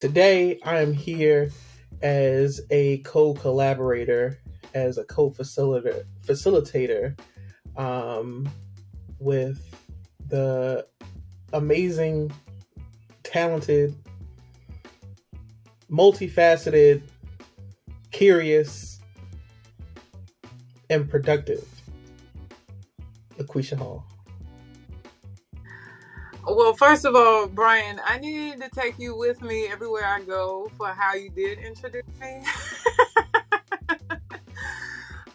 Today, I am here as a co-collaborator, as a co-facilitator um, with the amazing, talented, multifaceted, curious, and productive LaQuisha Hall. Well, first of all, Brian, I need to take you with me everywhere I go for how you did introduce me.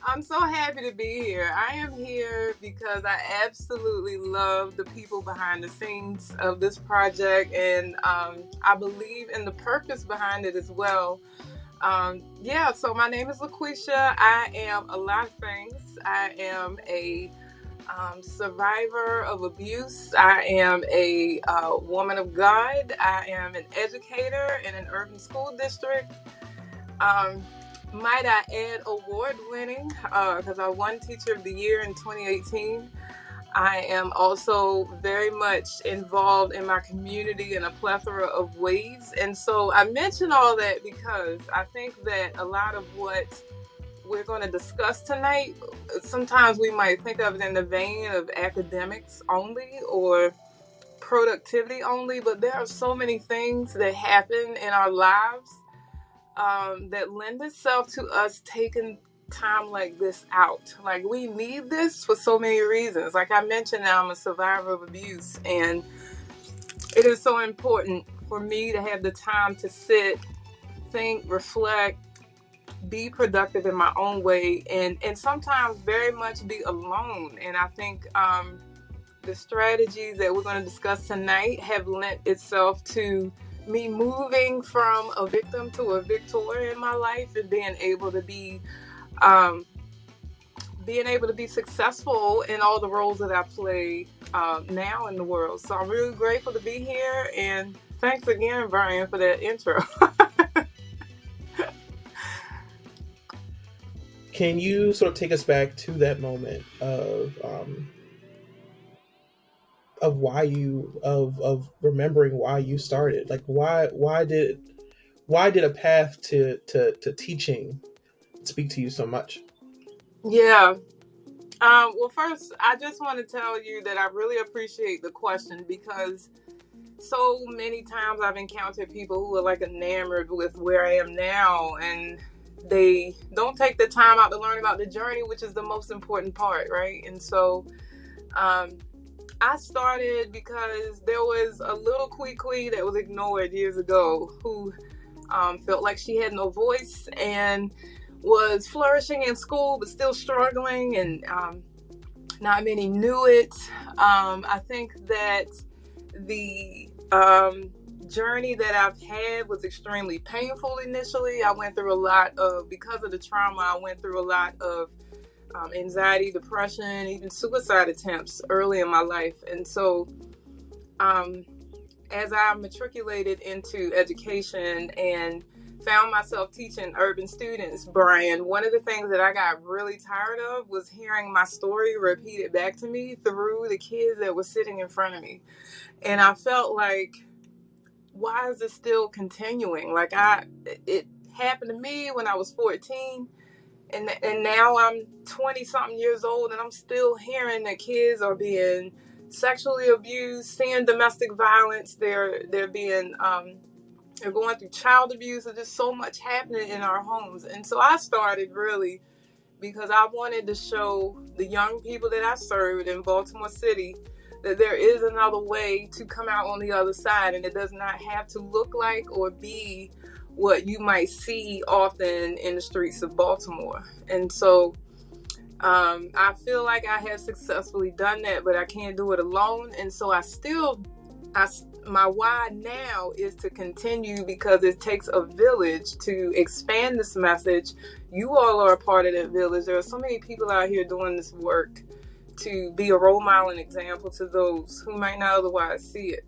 I'm so happy to be here. I am here because I absolutely love the people behind the scenes of this project, and I believe in the purpose behind it as well. Yeah, so my name is LaQuisha. I am a lot of things. I am a survivor of abuse. I am a woman of God. I am an educator in an urban school district. Um, might I add, award winning because I won Teacher of the Year in 2018. I am also very much involved in my community in a plethora of ways. And so I mention all that because I think that a lot of what we're going to discuss tonight, sometimes we might think of it in the vein of academics only or productivity only, but there are so many things that happen in our lives that lend itself to us taking time like this out. Like, we need this for so many reasons. Like I mentioned, now I'm a survivor of abuse, and it is so important for me to have the time to sit, think, reflect, be productive in my own way, and sometimes very much be alone. And I think the strategies that we're going to discuss tonight have lent itself to me moving from a victim to a victor in my life, and um, being able to be successful in all the roles that I play now in the world. So I'm really grateful to be here, and thanks again, Brian, for that intro. Can you sort of take us back to that moment of why you of remembering why you started? Like why did a path to teaching speak to you so much? Yeah. Well, first, I just want to tell you that I really appreciate the question, because so many times I've encountered people who are like enamored with where I am now, and they don't take the time out to learn about the journey, which is the most important part, right? And so um, I started because there was a little Kwee that was ignored years ago, who felt like she had no voice and was flourishing in school but still struggling, and not many knew it. I think that the journey that I've had was extremely painful initially. I went through a lot of, because of the trauma, I went through a lot of anxiety, depression, even suicide attempts early in my life. And so um, as I matriculated into education and found myself teaching urban students, Brian, one of the things that I got really tired of was hearing my story repeated back to me through the kids that were sitting in front of me. And I felt like, why is this still continuing? Like, it happened to me when I was 14, and now I'm 20 something years old, and I'm still hearing that kids are being sexually abused, seeing domestic violence. They're being they're going through child abuse. There's just so much happening in our homes. And so I started really because I wanted to show the young people that I served in Baltimore City that there is another way to come out on the other side, and it does not have to look like or be what you might see often in the streets of Baltimore. And so I feel like I have successfully done that, but I can't do it alone. And so my why now is to continue, because it takes a village to expand this message. You all are a part of that village. There are so many people out here doing this work to be a role model and example to those who might not otherwise see it.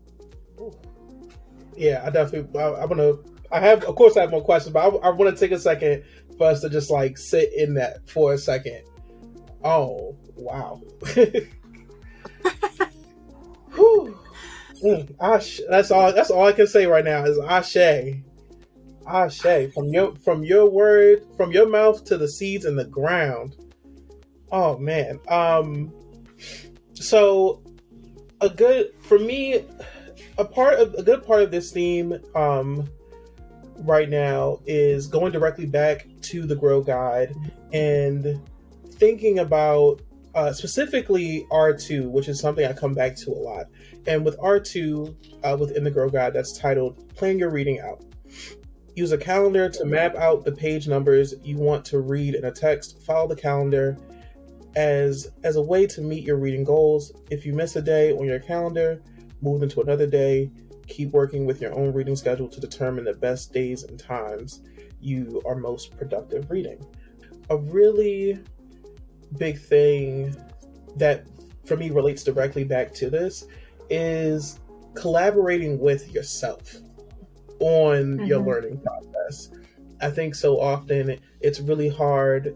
Yeah, I definitely. I'm gonna. I have, of course, I have more questions, but I want to take a second for us to just like sit in that for a second. Oh, wow. Whew. That's all. That's all I can say right now is Ashe. Ashe, from your word, from your mouth to the seeds in the ground. Oh man. So a good for me, a good part of this theme right now is going directly back to the Grow Guide and thinking about specifically R2, which is something I come back to a lot. And with R2 within the Grow Guide, that's titled Plan Your Reading Out. Use a calendar to map out the page numbers you want to read in a text. Follow the calendar as a way to meet your reading goals. If you miss a day on your calendar, move into another day. Keep working with your own reading schedule to determine the best days and times you are most productive reading. A really big thing that for me relates directly back to this is collaborating with yourself on your learning process. I think so often it's really hard,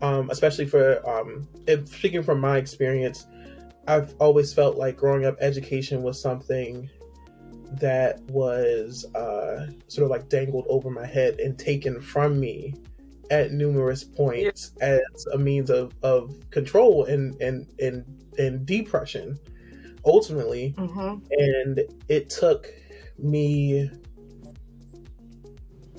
especially for speaking from my experience. I've always felt like growing up, education was something that was sort of like dangled over my head and taken from me at numerous points as a means of control and depression ultimately. And it took me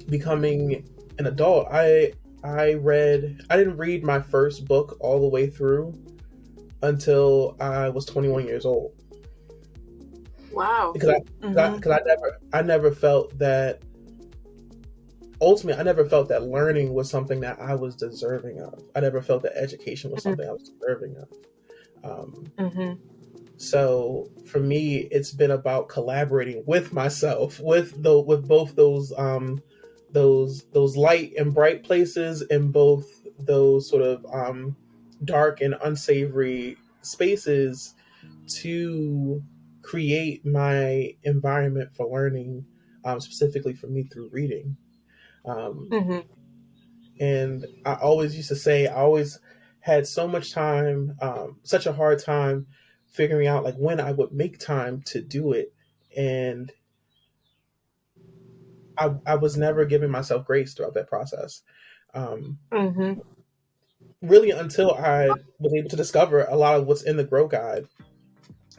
becoming an adult. I didn't read my first book all the way through until I was 21 years old. Wow. Because I never felt that. Ultimately, I never felt that learning was something that I was deserving of. I never felt that education was something I was deserving of. So for me, it's been about collaborating with myself, with both those light and bright places, and both those sort of dark and unsavory spaces, to create my environment for learning, specifically for me through reading. And I always used to say, I always had so much time, such a hard time figuring out like when I would make time to do it. And I was never giving myself grace throughout that process. Really until I was able to discover a lot of what's in the Grow Guide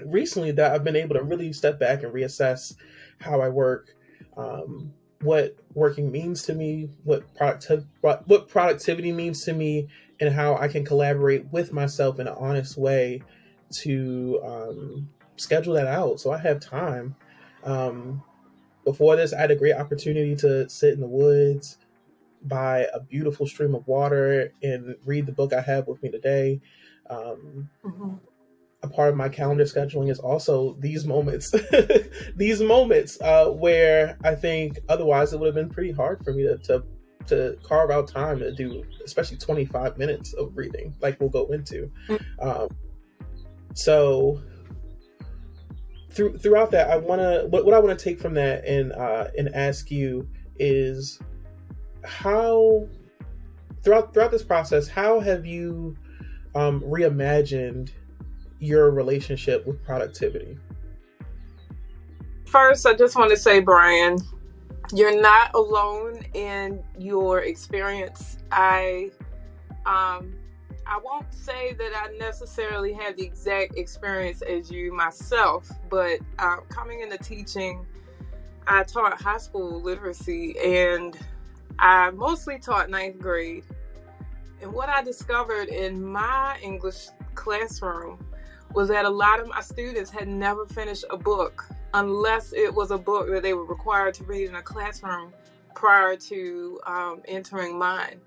recently, that I've been able to really step back and reassess how I work, what working means to me, what productivity means to me, and how I can collaborate with myself in an honest way to schedule that out so I have time. Before this, I had a great opportunity to sit in the woods by a beautiful stream of water and read the book I have with me today. A part of my calendar scheduling is also these moments, these moments where I think otherwise it would have been pretty hard for me to carve out time to do, especially 25 minutes of reading, like we'll go into. So throughout that, what I want to take from that and ask you is, how throughout this process, how have you reimagined your relationship with productivity? First, I just want to say, Brian, you're not alone in your experience. I won't say that I necessarily had the exact experience as you myself, but coming into teaching, I taught high school literacy, and I mostly taught 9th grade. And what I discovered in my English classroom was that a lot of my students had never finished a book unless it was a book that they were required to read in a classroom prior to entering mine.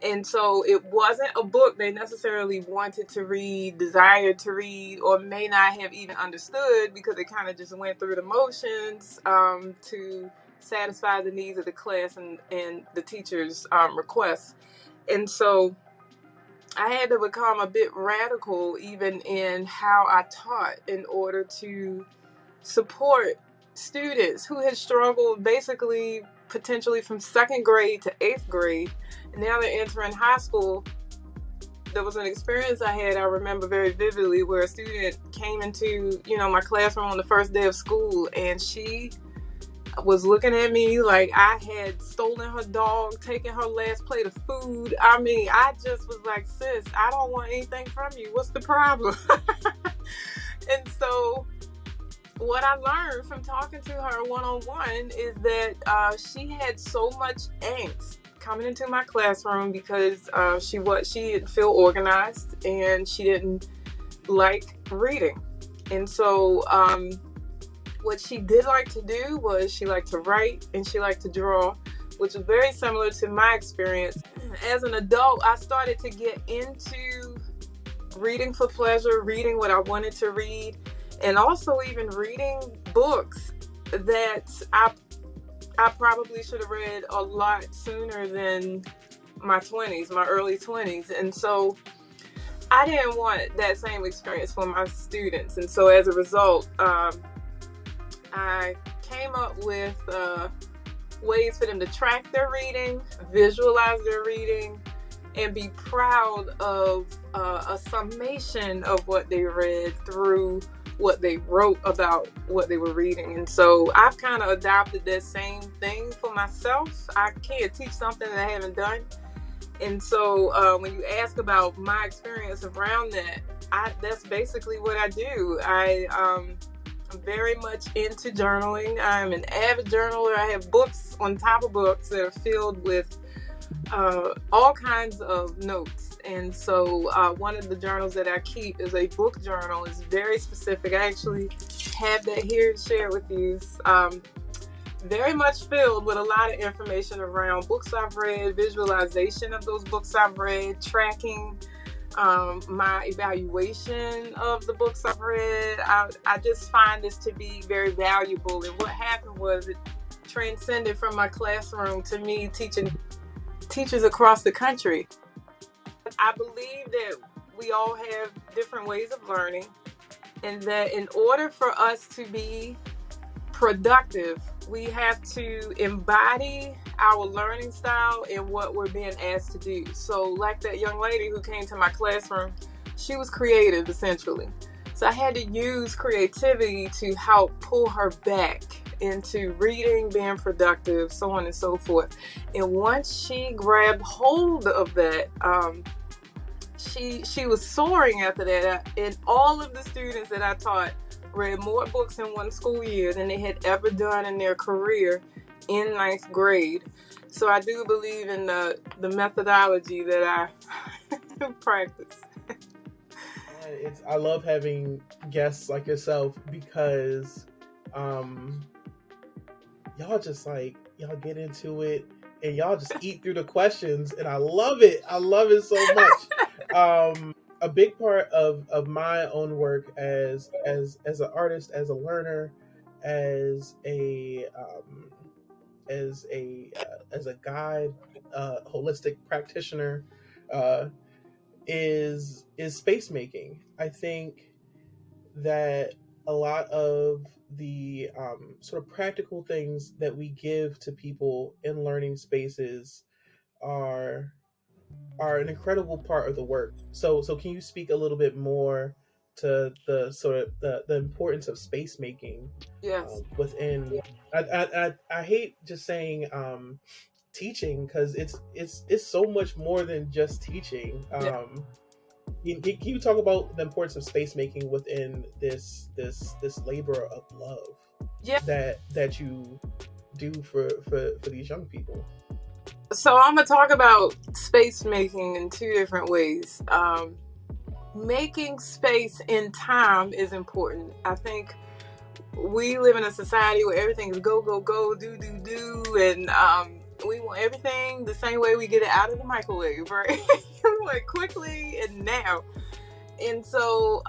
And so it wasn't a book they necessarily wanted to read, desired to read, or may not have even understood, because it kind of just went through the motions to satisfy the needs of the class and the teacher's requests. And so I had to become a bit radical even in how I taught, in order to support students who had struggled basically potentially from 2nd grade to 8th grade. And now they're entering high school. There was an experience I had, I remember very vividly, where a student came into, my classroom on the first day of school, and she was looking at me like I had stolen her dog, taken her last plate of food. I mean, I just was like, sis, I don't want anything from you. What's the problem? And so what I learned from talking to her one-on-one is that she had so much angst coming into my classroom because she didn't feel organized and she didn't like reading. And so what she did like to do was she liked to write and she liked to draw, which is very similar to my experience. As an adult, I started to get into reading for pleasure, reading what I wanted to read, and also even reading books that I probably should have read a lot sooner than my early 20s. And so I didn't want that same experience for my students. And so as a result, I came up with ways for them to track their reading, visualize their reading, and be proud of a summation of what they read through what they wrote about what they were reading. And so I've kind of adopted that same thing for myself. I can't teach something that I haven't done. And so when you ask about my experience around that, that's basically what I do. I'm very much into journaling. I'm an avid journaler. I have books on top of books that are filled with all kinds of notes. And so one of the journals that I keep is a book journal. It's very specific. I actually have that here to share with you. Very much filled with a lot of information around books I've read, visualization of those books I've read, tracking my evaluation of the books I've read. I just find this to be very valuable. And what happened was it transcended from my classroom to me teaching teachers across the country. I believe that we all have different ways of learning, and that in order for us to be productive, we have to embody our learning style and what we're being asked to do. So like that young lady who came to my classroom, she was creative essentially. So I had to use creativity to help pull her back into reading, being productive, so on and so forth. And once she grabbed hold of that, she was soaring after that. And all of the students that I taught read more books in one school year than they had ever done in their career in ninth grade. So I do believe in the methodology that I practice. I love having guests like yourself because y'all get into it and y'all just eat through the questions, and I love it. I love it so much. A big part of my own work as an artist, as a learner, as a guide, holistic practitioner, is space making. I think that a lot of the sort of practical things that we give to people in learning spaces are an incredible part of the work. So can you speak a little bit more to the sort of the importance of space making Yes. within? I hate just saying teaching, because it's so much more than just teaching. Yeah. Can you talk about the importance of space making within this labor of love Yeah. that you do for these young people? So I'm going to talk about space making in two different ways. Making space in time is important. I think we live in a society where everything is go, go, go, do, do, do. And we want everything the same way we get it out of the microwave, right? Like quickly and now. And so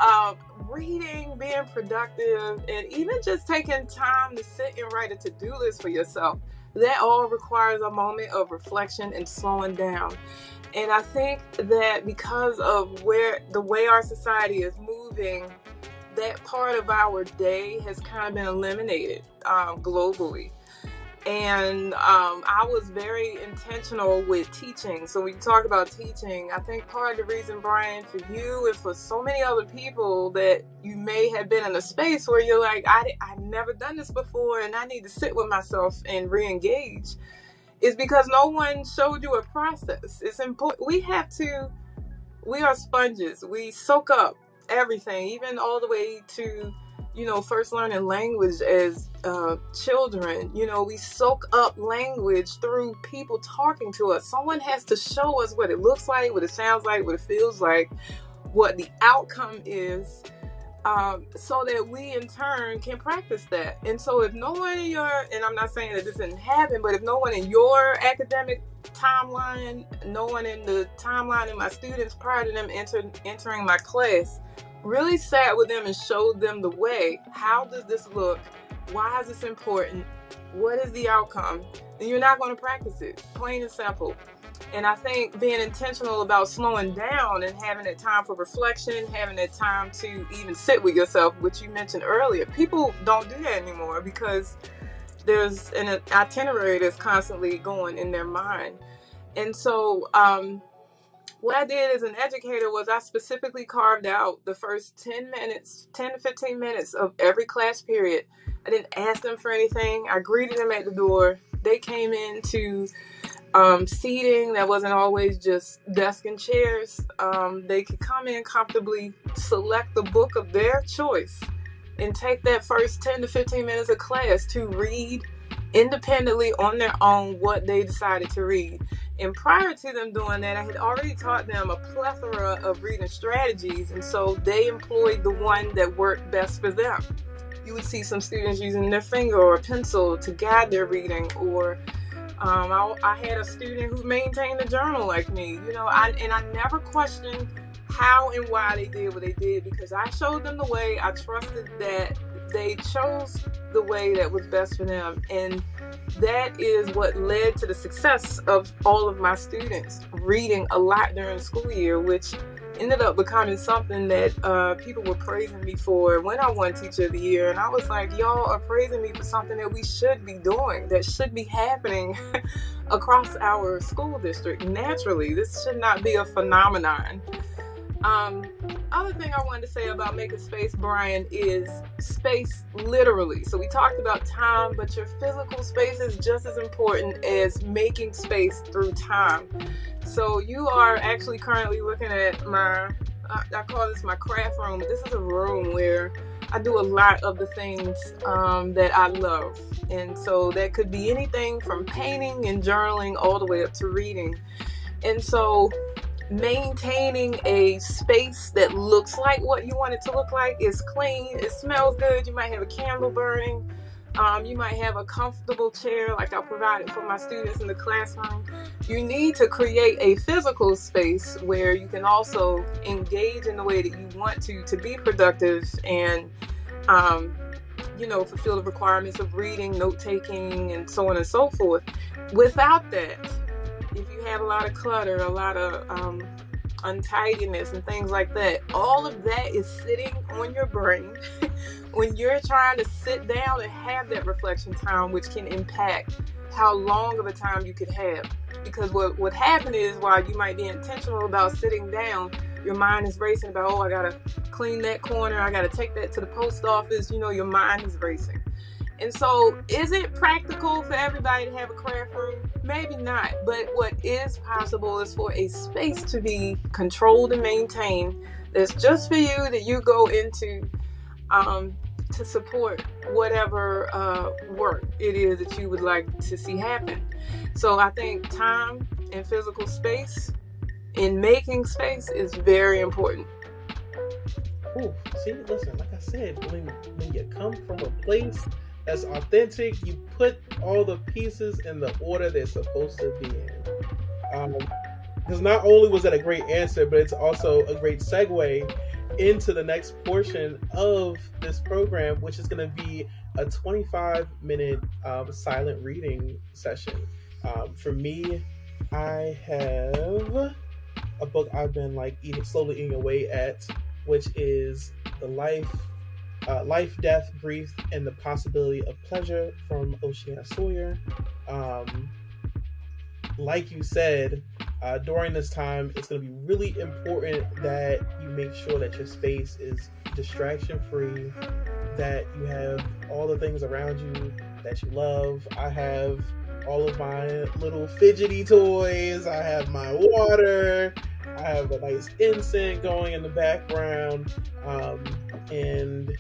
reading, being productive, and even just taking time to sit and write a to-do list for yourself, that all requires a moment of reflection and slowing down. And I think that because of the way our society is moving, that part of our day has kind of been eliminated globally. And I was very intentional with teaching. So when you talk about teaching, I think part of the reason, Brian, for you and for so many other people, that you may have been in a space where you're like, I've never done this before and I need to sit with myself and re-engage, is because no one showed you a process. It's important. We are sponges. We soak up everything, even all the way to, first learning language as children. We soak up language through people talking to us. Someone has to show us what it looks like, what it sounds like, what it feels like, what the outcome is, so that we in turn can practice that. And so if no one in your, and I'm not saying that this didn't happen, but if no one in your academic timeline, no one in the timeline of my students prior to them entering my class really sat with them and showed them the way, how does this look? Why is this important? What is the outcome? Then you're not going to practice it, plain and simple. And I think being intentional about slowing down and having that time for reflection, having that time to even sit with yourself, which you mentioned earlier, people don't do that anymore because there's an itinerary that's constantly going in their mind. And so what I did as an educator was I specifically carved out the first 10 to 15 minutes of every class period. I didn't ask them for anything. I greeted them at the door. They came into seating that wasn't always just desk and chairs. They could come in comfortably, select the book of their choice, and take that first 10 to 15 minutes of class to read independently on their own what they decided to read. And prior to them doing that, I had already taught them a plethora of reading strategies, and so they employed the one that worked best for them. You would see some students using their finger or a pencil to guide their reading, or I had a student who maintained a journal like me, and I never questioned how and why they did what they did, because I showed them the way. I trusted that they chose the way that was best for them. And that is what led to the success of all of my students reading a lot during the school year, which ended up becoming something that people were praising me for when I won Teacher of the Year. And I was like, y'all are praising me for something that we should be doing, that should be happening across our school district naturally. This should not be a phenomenon. Other thing I wanted to say about making space, Brian, is space literally. So we talked about time, but your physical space is just as important as making space through time. So you are actually currently looking at I call this my craft room. This is a room where I do a lot of the things that I love. And so that could be anything from painting and journaling all the way up to reading. And so maintaining a space that looks like what you want it to look like, is clean, it smells good, you might have a candle burning, you might have a comfortable chair like I provided for my students in the classroom. You need to create a physical space where you can also engage in the way that you want to be productive and fulfill the requirements of reading, note-taking, and so on and so forth. Without that, if you have a lot of clutter, a lot of untidiness and things like that, all of that is sitting on your brain when you're trying to sit down and have that reflection time, which can impact how long of a time you could have. Because what happened is, while you might be intentional about sitting down, your mind is racing about, I gotta clean that corner, I gotta take that to the post office. Your mind is racing. And so, is it practical for everybody to have a craft room? Maybe not. But what is possible is for a space to be controlled and maintained that's just for you, that you go into to support whatever work it is that you would like to see happen. So I think time and physical space in making space is very important. Ooh, see, listen, like I said, when you come from a place that's authentic, you put all the pieces in the order they're supposed to be in. Because not only was that a great answer, but it's also a great segue into the next portion of this program, which is going to be a 25-minute silent reading session. For me, I have a book I've been slowly eating away at, which is The Life Life, Death, Grief, and the Possibility of Pleasure from Oceana Sawyer. Um, like you said, during this time, it's going to be really important that you make sure that your space is distraction free, that you have all the things around you that you love. I have all of my little fidgety toys, I have my water, I have a nice incense going in the background. And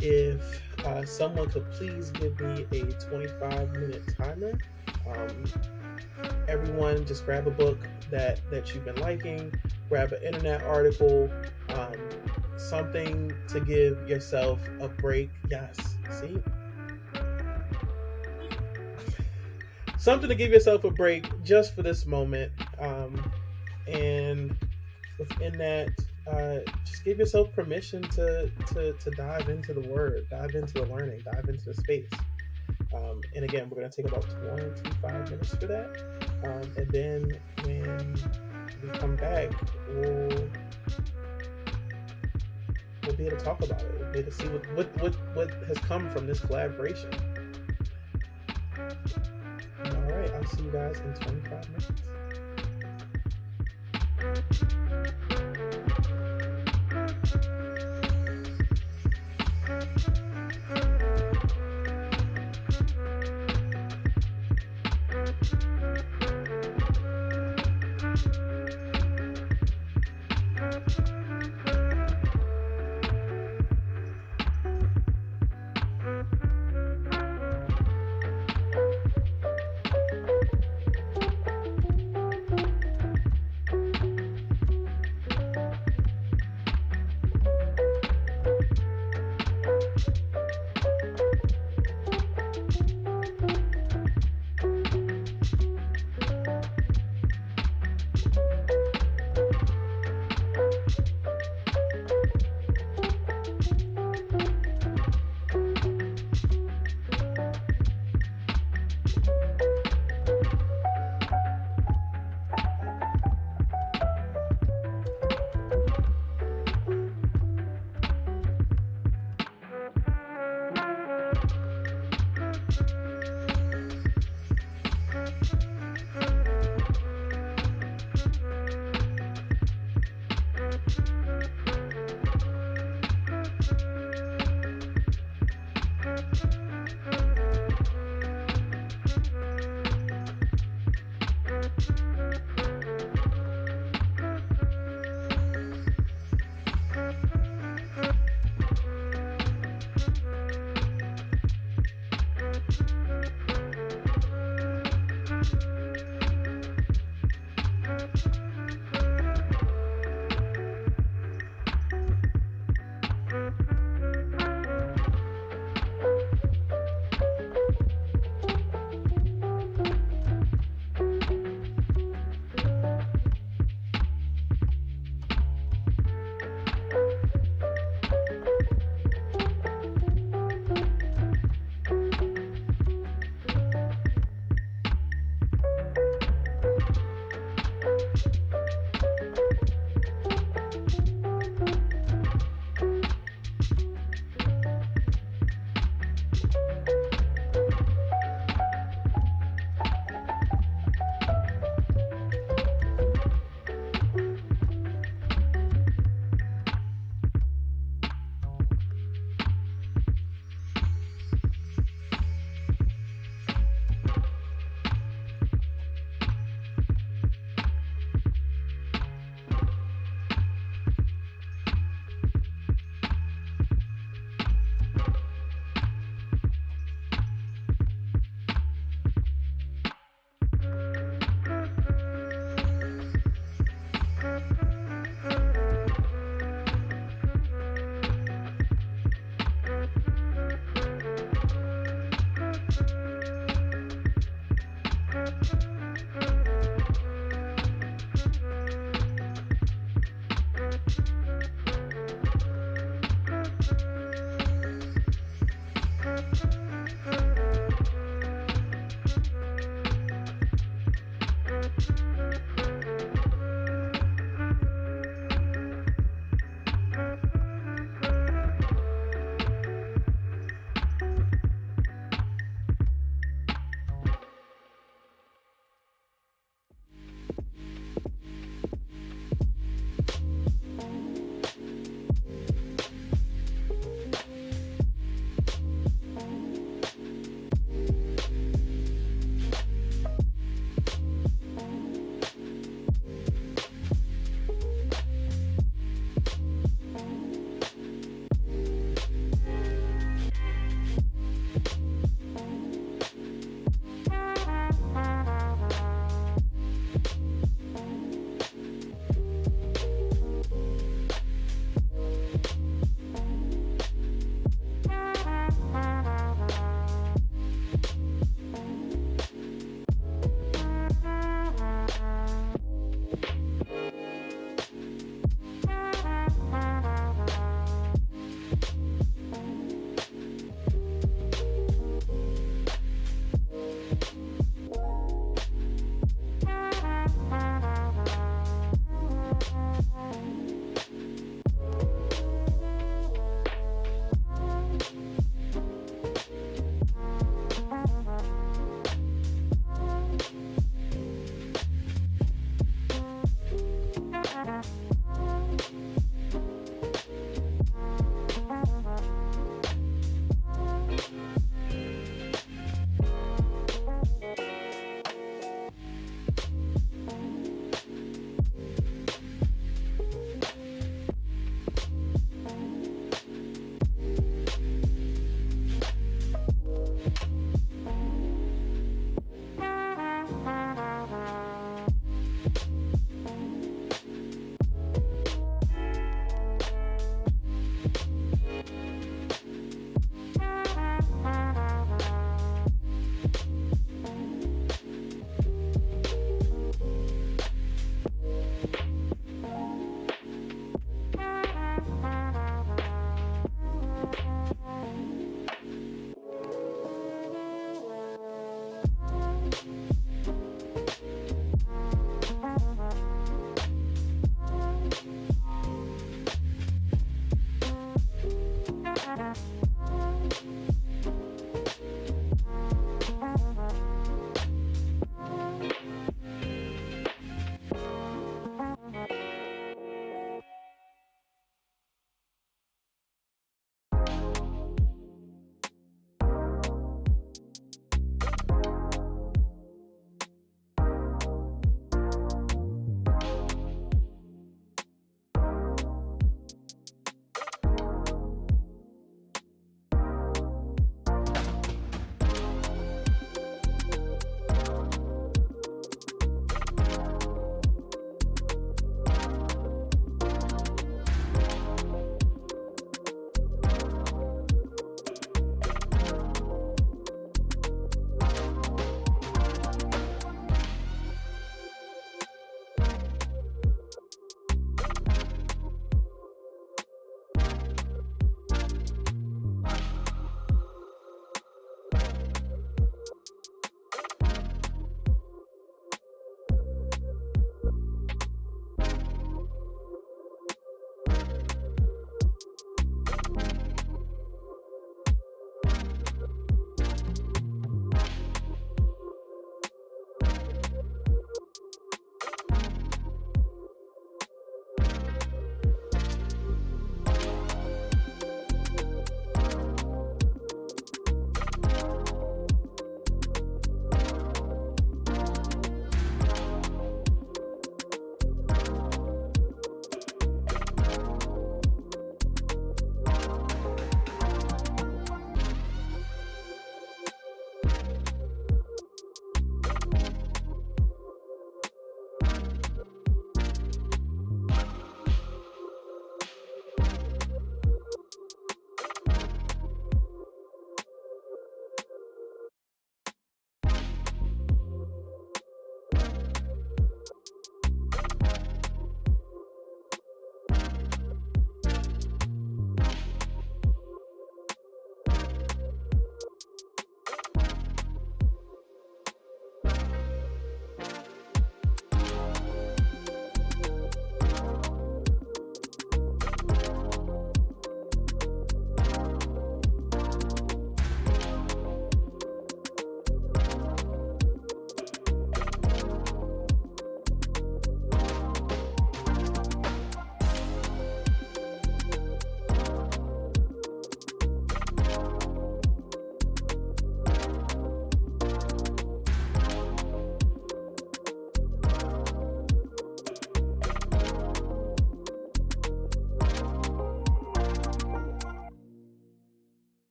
if someone could please give me a 25-minute timer. Um, Everyone just grab a book that you've been liking, grab an internet article, um, something to give yourself a break. Yes, see, something to give yourself a break just for this moment. And within that, just give yourself permission to dive into the word, dive into the learning, dive into the space. And again, we're going to take about 25 minutes for that. And then when we come back, we'll be able to talk about it. We'll be able to see what has come from this collaboration. All right, I'll see you guys in 25 minutes.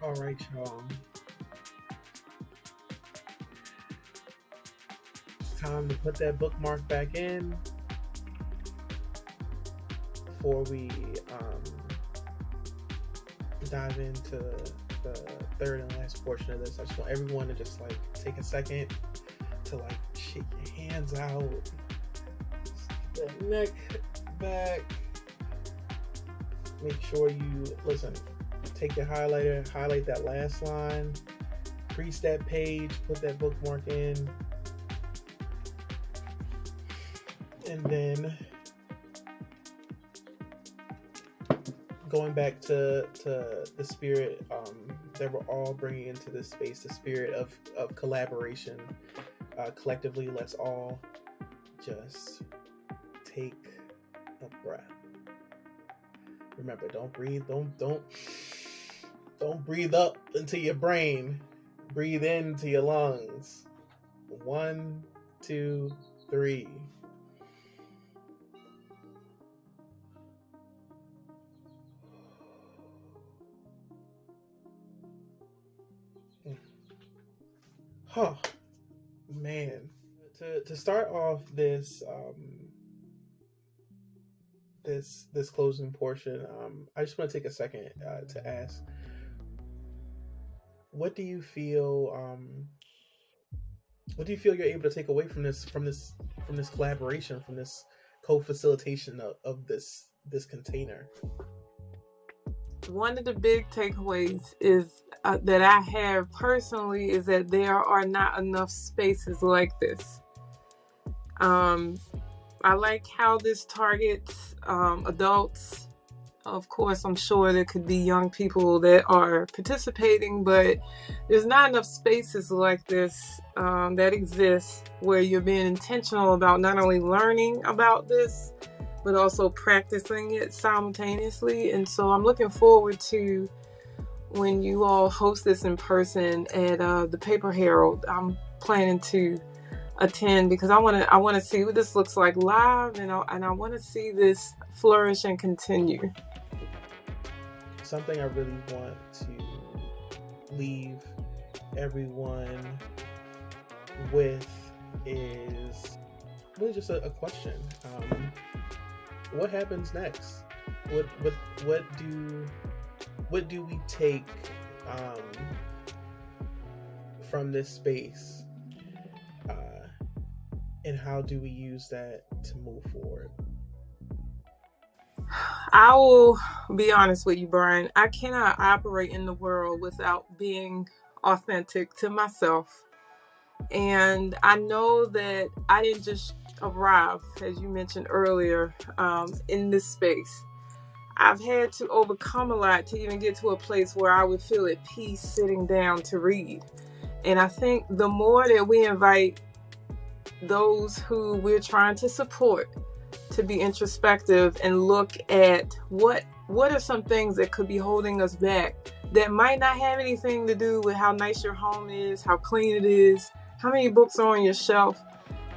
All right, y'all. Time to put that bookmark back in before we dive into the third and last portion of this. I just want everyone to just like take a second to like shake your hands out, the neck back. Make sure you listen. Take your highlighter, highlight that last line, crease that page, put that bookmark in, and then going back to the spirit that we're all bringing into this space, the spirit of collaboration. Collectively, let's all just take a breath. Remember, don't breathe. Don't breathe up into your brain. Breathe into your lungs. 1, 2, 3. Huh, man. To start off this this closing portion, I just want to take a second to ask, what do you feel you're able to take away from this collaboration, from this co-facilitation of this container? One of the big takeaways is that I have personally is that there are not enough spaces like this. I like how this targets adults. Of course, I'm sure there could be young people that are participating, but there's not enough spaces like this that exist where you're being intentional about not only learning about this, but also practicing it simultaneously. And so I'm looking forward to when you all host this in person at the Paper Herald. I'm planning to attend because I want to see what this looks like live, and I want to see this flourish and continue. Something I really want to leave everyone with is really just a question. What happens next? What do we take from this space, and how do we use that to move forward? I will be honest with you, Brian. I cannot operate in the world without being authentic to myself. And I know that I didn't just arrive, as you mentioned earlier, in this space. I've had to overcome a lot to even get to a place where I would feel at peace sitting down to read. And I think the more that we invite those who we're trying to support to be introspective and look at what are some things that could be holding us back that might not have anything to do with how nice your home is, how clean it is, how many books are on your shelf,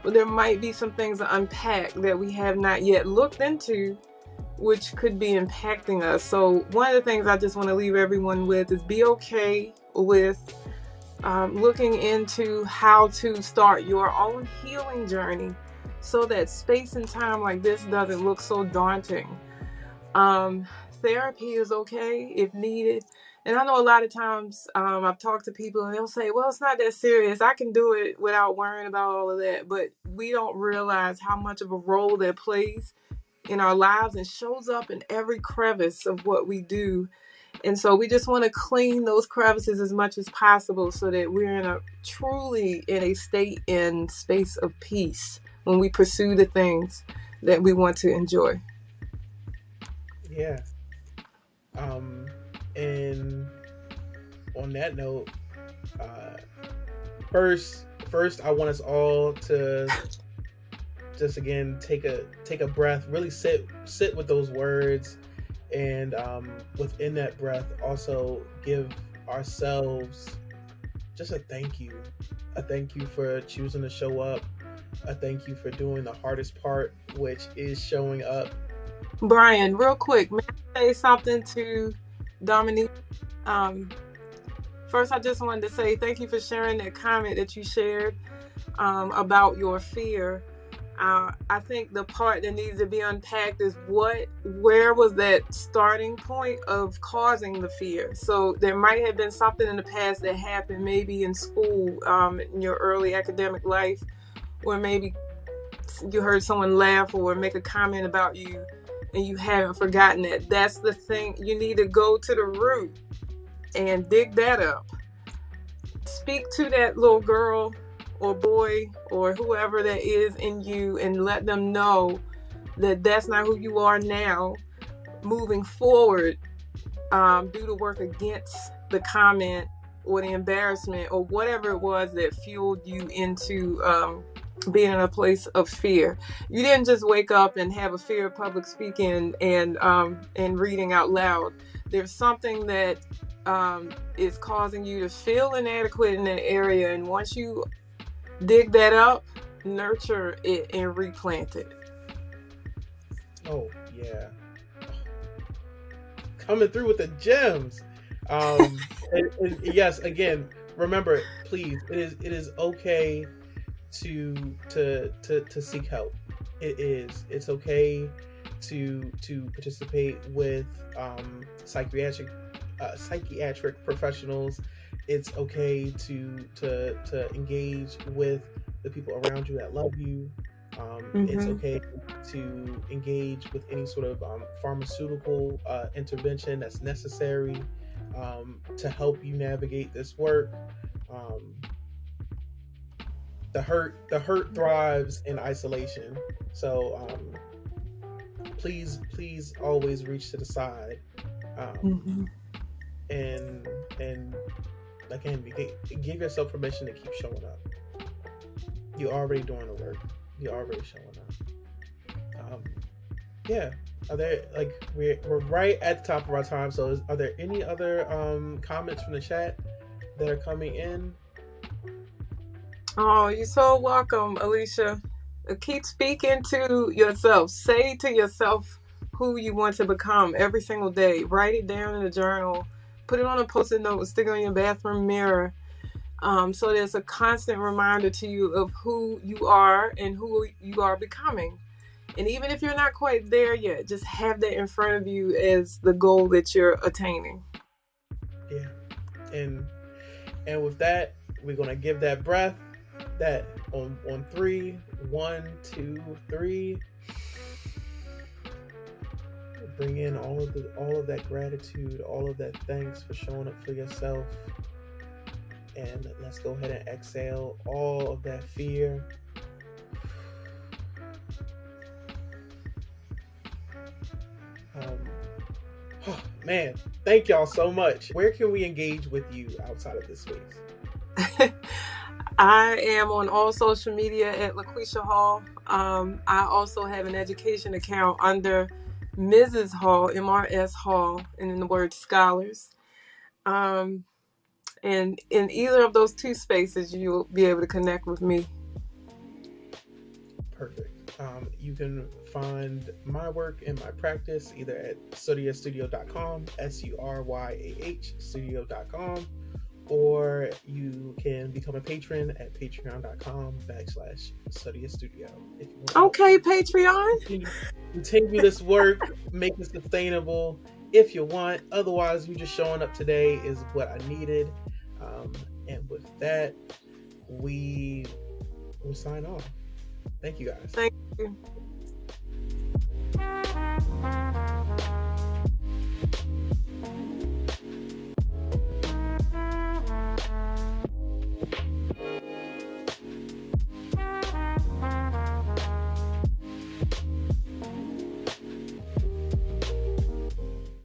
but there might be some things to unpack that we have not yet looked into, which could be impacting us. So one of the things I just want to leave everyone with is be okay with looking into how to start your own healing journey so that space and time like this doesn't look so daunting. Therapy is okay if needed. And I know a lot of times I've talked to people and they'll say, well, it's not that serious. I can do it without worrying about all of that. But we don't realize how much of a role that plays in our lives and shows up in every crevice of what we do. And so we just want to clean those crevices as much as possible so that we're truly in a state and space of peace when we pursue the things that we want to enjoy. Yeah. And on that note, first I want us all to just again take a breath, really sit with those words, and within that breath also give ourselves just a thank you for choosing to show up, a thank you for doing the hardest part, which is showing up. Brian, real quick, may I say something to Dominique? First, I just wanted to say thank you for sharing that comment that you shared about your fear. I think the part that needs to be unpacked is where was that starting point of causing the fear? So there might have been something in the past that happened, maybe in school, in your early academic life, where maybe you heard someone laugh or make a comment about you, and you haven't forgotten it. That's the thing. You need to go to the root and dig that up. Speak to that little girl or boy or whoever that is in you and let them know that that's not who you are now. Moving forward, do the work against the comment or the embarrassment or whatever it was that fueled you into being in a place of fear. You didn't just wake up and have a fear of public speaking and reading out loud. There's something that is causing you to feel inadequate in that area, and once you dig that up, nurture it and replant it. Oh yeah, coming through with the gems. And yes, again, remember, please, it is okay to seek help. It's okay to participate with psychiatric professionals. It's okay to engage with the people around you that love you. It's okay to engage with any sort of pharmaceutical intervention that's necessary to help you navigate this work. Um, the hurt thrives in isolation. So please always reach to the side, and again, give yourself permission to keep showing up. You're already doing the work. You're already showing up. Yeah. Are there, like, we're right at the top of our time? So are there any other comments from the chat that are coming in? Oh, you're so welcome, Alicia. Keep speaking to yourself. Say to yourself who you want to become every single day. Write it down in a journal. Put it on a post-it note. Stick it on your bathroom mirror. So there's a constant reminder to you of who you are and who you are becoming. And even if you're not quite there yet, just have that in front of you as the goal that you're attaining. Yeah. And with that, we're gonna give that breath that on 3. 1, 2, 3. Bring in all of that gratitude, all of that thanks for showing up for yourself. And let's go ahead and exhale all of that fear. Oh, man, thank y'all so much. Where can we engage with you outside of this space? I am on all social media at LaQuisha Hall. I also have an education account under Mrs. Hall, MRS Hall, and in the word scholars. And in either of those two spaces, you'll be able to connect with me. Perfect. You can find my work and my practice either at suryastudio.com, SURYAH studio.com, or you can become a patron at patreon.com/suryastudio. Okay, Patreon. Continue this work, make it sustainable if you want. Otherwise, you just showing up today is what I needed. And with that, we will sign off. Thank you guys. Thank you.